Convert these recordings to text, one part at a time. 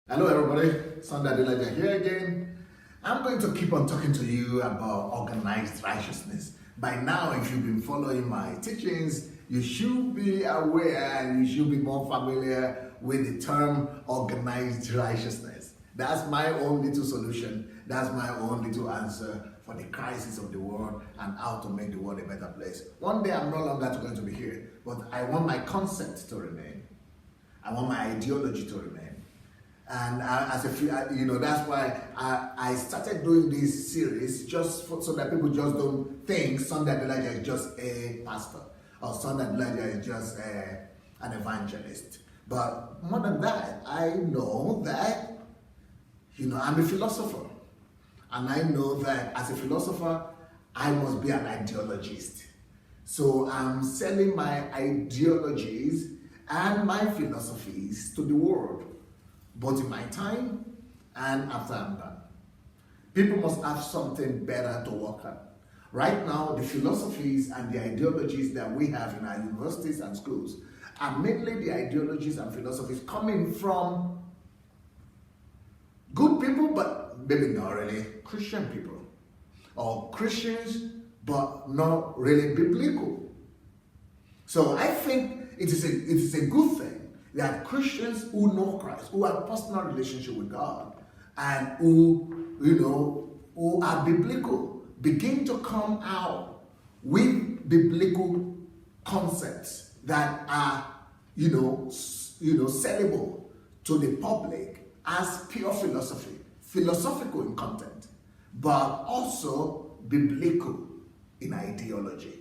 Hello everybody, Sunday Adelaja here again. I'm going to keep on talking to you about organized righteousness. By now, if you've been following my teachings, you should be aware and you should be more familiar with the term organized righteousness. That's my own little solution. That's my own little answer for the crisis of the world and how to make the world a better place. One day I'm no longer going to be here, but I want my concept to remain. I want my ideology to remain. And that's why I started doing this series so that people just don't think Sunday Adelaja is just a pastor or Sunday Adelaja is just an evangelist. But more than that, I know that, I'm a philosopher. And I know that as a philosopher, I must be an ideologist. So I'm selling my ideologies and my philosophies to the world, both in my time and after I'm done. People must have something better to work on. Right now, the philosophies and the ideologies that we have in our universities and schools are mainly the ideologies and philosophies coming from good people, but maybe not really Christian people. Or Christians, but not really biblical. So I think it is a good thing that Christians who know Christ, who have a personal relationship with God, and who are biblical, begin to come out with biblical concepts that are, sellable to the public as pure philosophical in content, but also biblical in ideology.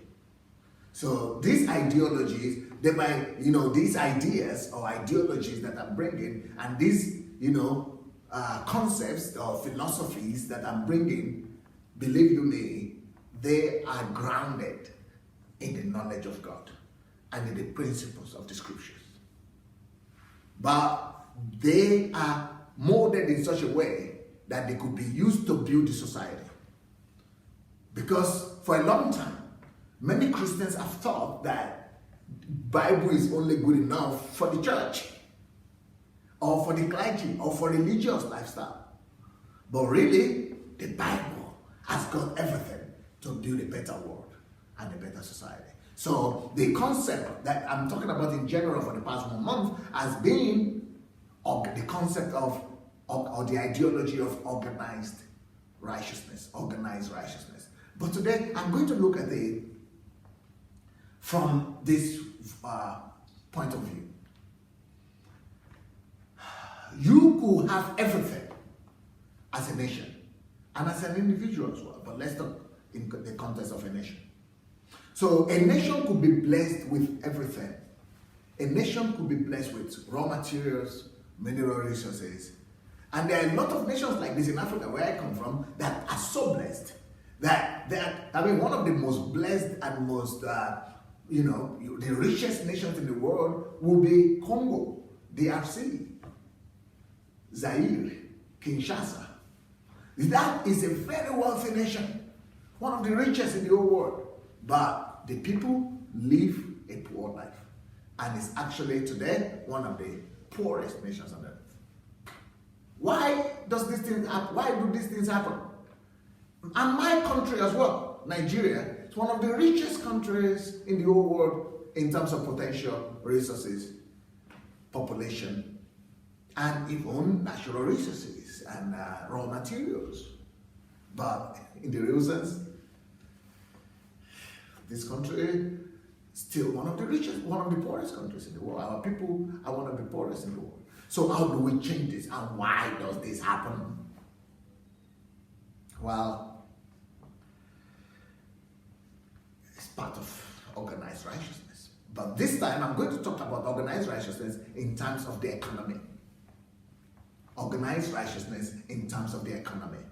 So these ideologies, these ideas or ideologies that I'm bringing, and these, concepts or philosophies that I'm bringing, believe you me, they are grounded in the knowledge of God and in the principles of the scriptures. But they are molded in such a way that they could be used to build the society. Because for a long time, many Christians have thought that Bible is only good enough for the church or for the clergy or for religious lifestyle. But really, the Bible has got everything to build a better world and a better society. So the concept that I'm talking about in general for the past 1 month has been the concept of or the ideology of organized righteousness. But today, I'm going to look at it from this point of view. You could have everything as a nation and as an individual as well, but let's talk in the context of a nation. So a nation could be blessed with everything. A nation could be blessed with raw materials, mineral resources, and there are a lot of nations like this in Africa, where I come from, that are so blessed that one of the most blessed and most the richest nations in the world will be Congo, DRC, Zaire, Kinshasa. That is a very wealthy nation, one of the richest in the whole world. But the people live a poor life. And it's actually today one of the poorest nations on earth. Why do these things happen? And my country as well, Nigeria, is one of the richest countries in the whole world in terms of potential resources, population, and even natural resources and raw materials. But in the real sense, this country is still one of the richest, one of the poorest countries in the world. Our people are one of the poorest in the world. So how do we change this, and why does this happen? Well, it's part of organized righteousness. But this time I'm going to talk about organized righteousness in terms of the economy. Organized righteousness in terms of the economy.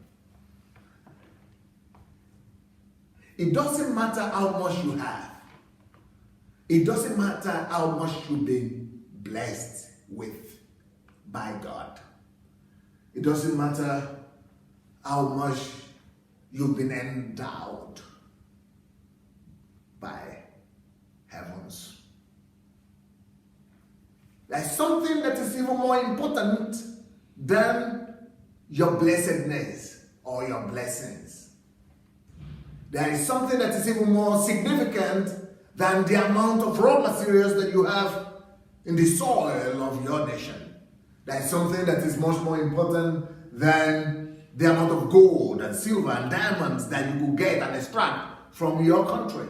It doesn't matter how much you have. It doesn't matter how much you've been blessed with by God. It doesn't matter how much you've been endowed by heavens. There's something that is even more important than your blessedness or your blessings. There is something that is even more significant than the amount of raw materials that you have in the soil of your nation. There is something that is much more important than the amount of gold and silver and diamonds that you will get and extract from your country.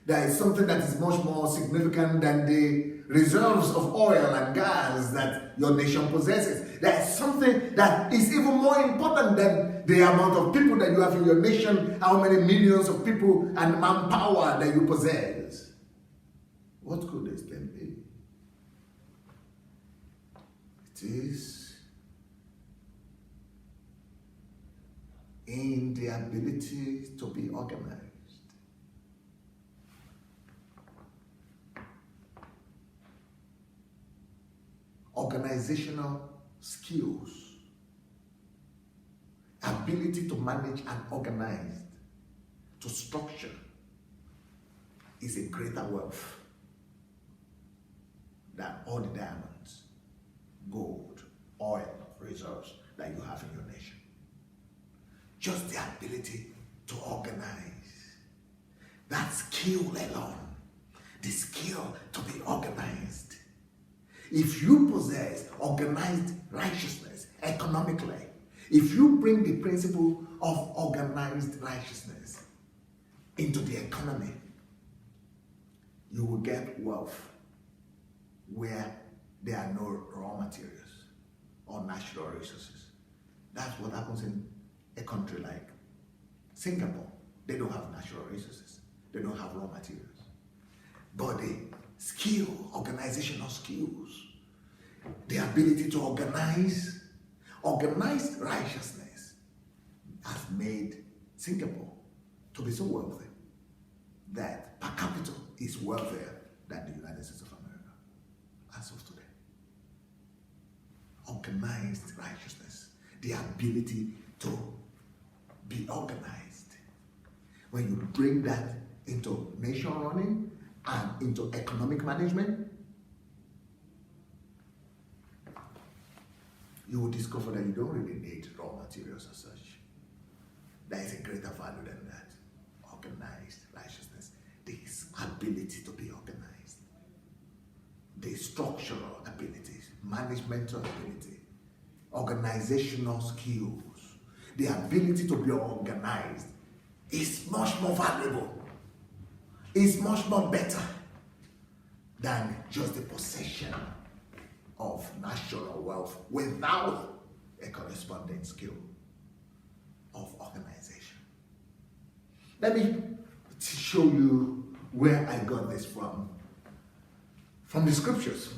There is something that is much more significant than the reserves of oil and gas that your nation possesses. There is something that is even more important than the amount of people that you have in your nation, how many millions of people and manpower that you possess. What could this then be? It is in the ability to be organized. Organizational skills, ability to manage and organize, to structure, is a greater wealth than all the diamonds, gold, oil, reserves that you have in your nation. Just the ability to organize. That skill alone, the skill to be organized. If you possess organized righteousness economically, if you bring the principle of organized righteousness into the economy, you will get wealth where there are no raw materials or natural resources. That's what happens in a country like Singapore. They don't have natural resources. They don't have raw materials. But the skill, organizational skills, the ability to organize, organized righteousness has made Singapore to be so wealthy that per capita is wealthier than the United States of America as of today. Organized righteousness, the ability to be organized. When you bring that into nation running and into economic management, you will discover that you don't really need raw materials as such. There is a greater value than that. Organized righteousness, this ability to be organized, the structural abilities, managemental ability, organizational skills, the ability to be organized is much more valuable, is much more better than just the possession of natural wealth without a corresponding skill of organization. Let me show you where I got this from the scriptures.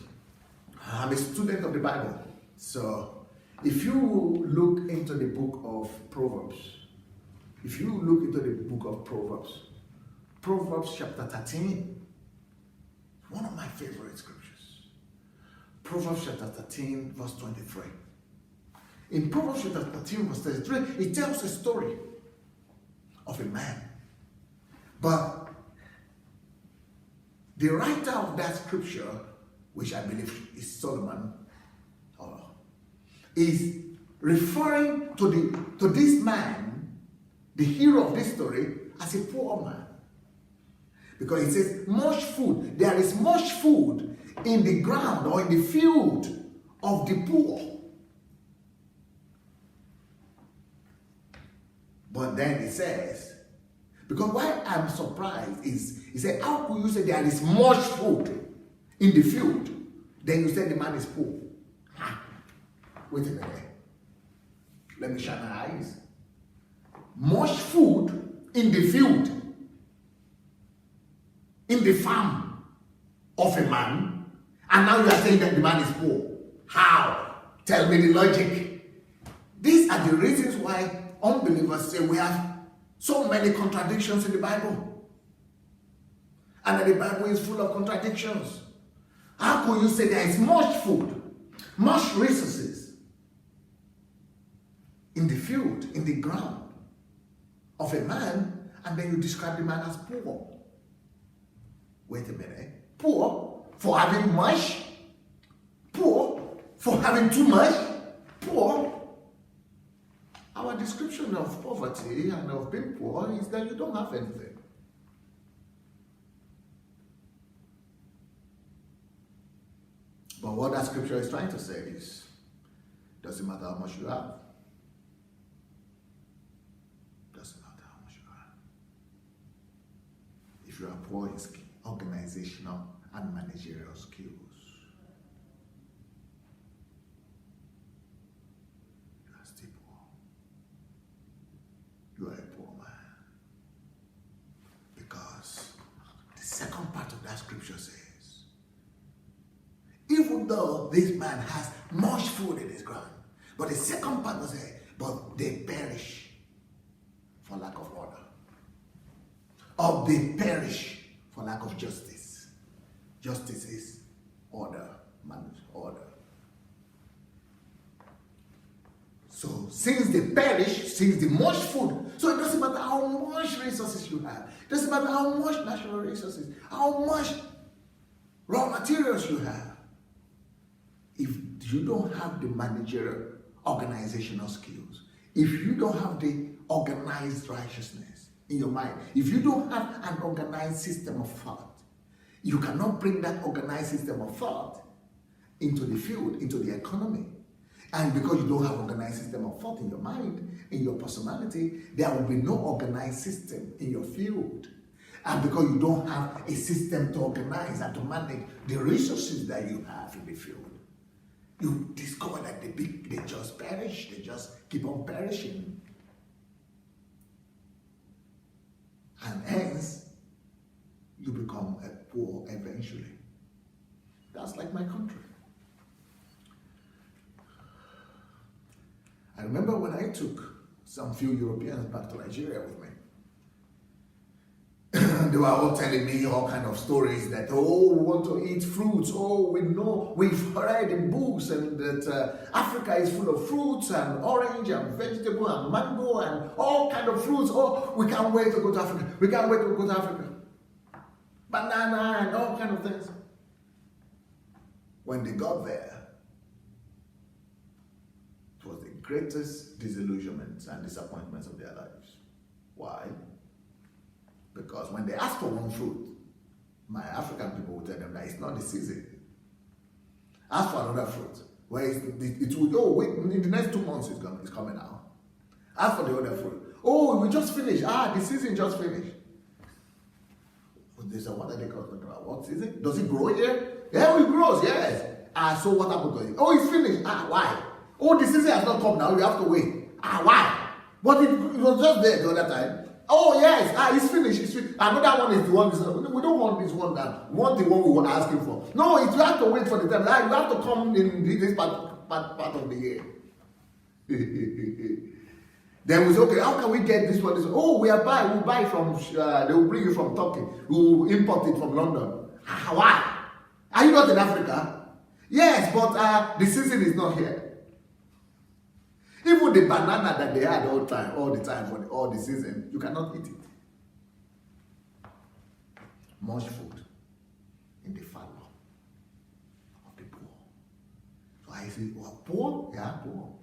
I'm a student of the Bible, so if you look into the book of Proverbs, Proverbs chapter 13, one of my favorite scriptures. Proverbs chapter 13, verse 23. In Proverbs chapter 13, verse 33, it tells a story of a man. But the writer of that scripture, which I believe is Solomon, is referring to this man, the hero of this story, as a poor man. Because it says, much food, there is much food in the ground or in the field of the poor. But then it says, because why I'm surprised is, he said, how could you say there is much food in the field? Then you say the man is poor. Wait a minute. Let me shut my eyes. Much food in the field, in the farm of a man, and now you are saying that the man is poor. How? Tell me the logic. These are the reasons why unbelievers say we have so many contradictions in the Bible. And that the Bible is full of contradictions. How could you say there is much food, much resources in the field, in the ground of a man, and then you describe the man as poor? Wait a minute. Poor for having much? Poor for having too much? Poor definition of poverty and of being poor is that you don't have anything. But what that scripture is trying to say is, doesn't matter how much you have. Doesn't matter how much you have. If you are poor in organizational and managerial skills, you are still poor. You are a poor man. Because the second part of that scripture says, even though this man has much food in his ground, but the second part will say, but they perish for lack of order. Or they perish for lack of justice. Justice is order, order. So since they perish, since the much food, so it doesn't matter how much resources you have, it doesn't matter how much natural resources, how much raw materials you have. If you don't have the managerial organizational skills, if you don't have the organized righteousness in your mind, if you don't have an organized system of thought, you cannot bring that organized system of thought into the field, into the economy. And because you don't have organized system of thought in your mind, in your personality, there will be no organized system in your field. And because you don't have a system to organize and to manage the resources that you have in the field, you discover that they just perish, they just keep on perishing. And hence, you become a poor eventually. That's like my country. I remember when I took some few Europeans back to Nigeria with me. They were all telling me all kind of stories that, oh, we want to eat fruits. Oh, we know, we've read in books and that Africa is full of fruits and orange and vegetable and mango and all kind of fruits. Oh, we can't wait to go to Africa. We can't wait to go to Africa. Banana and all kind of things. When they got there, it was the greatest disillusionment and disappointments of their lives. Why? Because when they ask for one fruit, my African people will tell them that it's not the season. Ask for another fruit, where it will, oh, wait, in the next 2 months it's coming out. Ask for the other fruit. Oh, we just finished. The season just finished. They said, what are they talking about? What season? Does it grow here? Yeah, it grows, yes. So what happened to it? Oh, it's finished. Why? Oh, the season has not come now. You have to wait. Why? But it was just there the other time. Oh yes, it's finished. It's finished. Another one is the one. We don't want this one now. We want the one we were asking for. No, you have to wait for the time. You have to come in this part of the year. Then we say, okay, how can we get this one? Oh, we'll buy from. They will bring it from Turkey. We will import it from London. Why? Are you not in Africa? Yes, but the season is not here. Even the banana that they had all the time for all the season, you cannot eat it. Much food in the fallow of the poor. So I say, well, poor? Yeah, poor.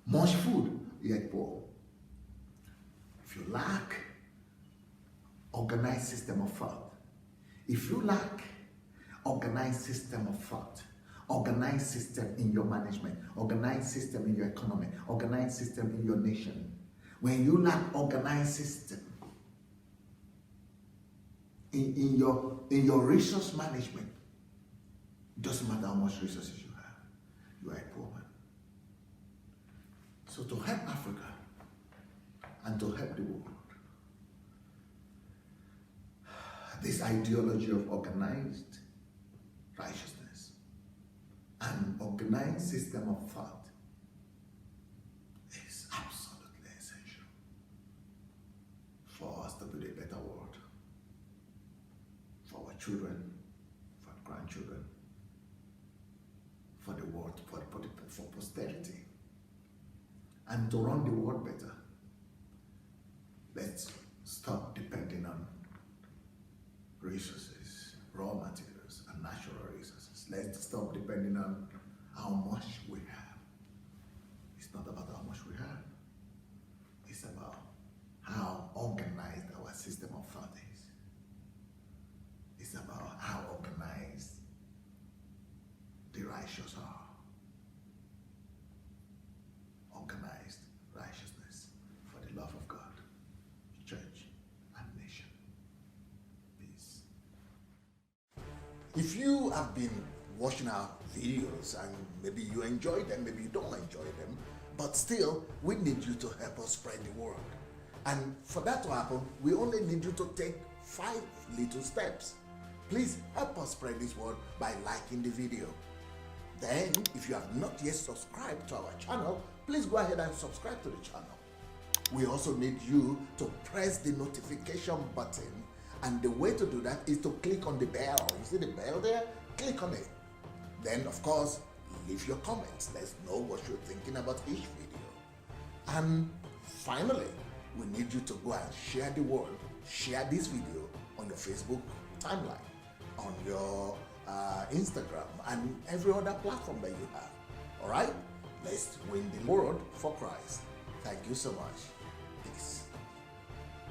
Much food, yet poor. If you lack organized system of thought, if you lack organized system of thought, organized system in your management, organized system in your economy, organized system in your nation. When you lack organized system in your resource management, it doesn't matter how much resources you have, you are a poor man. So to help Africa and to help the world, this ideology of organized righteousness, an organized system of thought is absolutely essential for us to build a better world, for our children, for our grandchildren, for the world, for posterity, and to run the world better. Let's stop depending on resources, raw materials, and natural resources. Let's stop depending on how much we have. It's not about how much we have. It's organized our system of thought is. It's about how organized the righteous are. Organized righteousness for the love of God, church, and nation. Peace. If you have been watching our videos and maybe you enjoy them, maybe you don't enjoy them, but still, we need you to help us spread the word. And for that to happen, we only need you to take 5 little steps. Please help us spread this word by liking the video. Then, if you have not yet subscribed to our channel, please go ahead and subscribe to the channel. We also need you to press the notification button, and the way to do that is to click on the bell. You see the bell there? Click on it. Then, of course, leave your comments. Let's know what you're thinking about each video. And finally, we need you to go and share the word. Share this video on your Facebook timeline, on your Instagram, and every other platform that you have. All right? Let's win the world for Christ. Thank you so much. Peace.